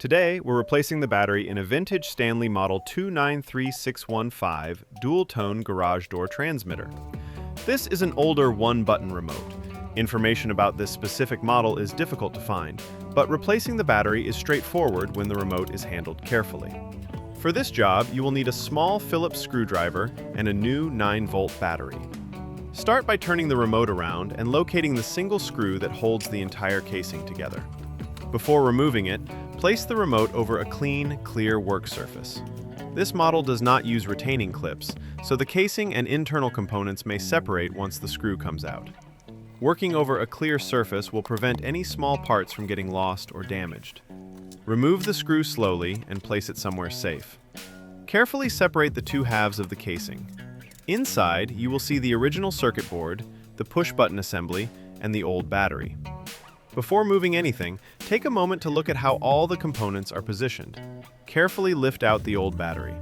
Today, we're replacing the battery in a vintage Stanley Model 293615 dual-tone garage door transmitter. This is an older one-button remote. Information about this specific model is difficult to find, but replacing the battery is straightforward when the remote is handled carefully. For this job, you will need a small Phillips screwdriver and a new 9-volt battery. Start by turning the remote around and locating the single screw that holds the entire casing together. Before removing it, place the remote over a clean, clear work surface. This model does not use retaining clips, so the casing and internal components may separate once the screw comes out. Working over a clear surface will prevent any small parts from getting lost or damaged. Remove the screw slowly and place it somewhere safe. Carefully separate the two halves of the casing. Inside, you will see the original circuit board, the push-button assembly, and the old battery. Before moving anything, take a moment to look at how all the components are positioned. Carefully lift out the old battery.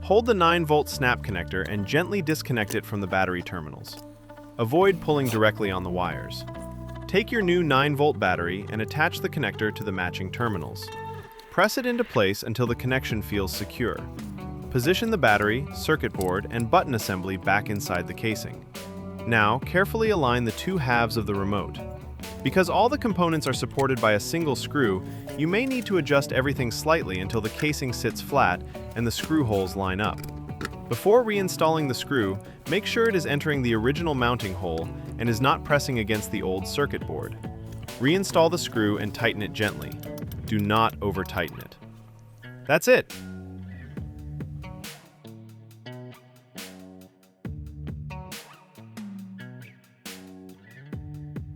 Hold the 9-volt snap connector and gently disconnect it from the battery terminals. Avoid pulling directly on the wires. Take your new 9-volt battery and attach the connector to the matching terminals. Press it into place until the connection feels secure. Position the battery, circuit board, and button assembly back inside the casing. Now, carefully align the two halves of the remote. Because all the components are supported by a single screw, you may need to adjust everything slightly until the casing sits flat and the screw holes line up. Before reinstalling the screw, make sure it is entering the original mounting hole and is not pressing against the old circuit board. Reinstall the screw and tighten it gently. Do not over-tighten it. That's it!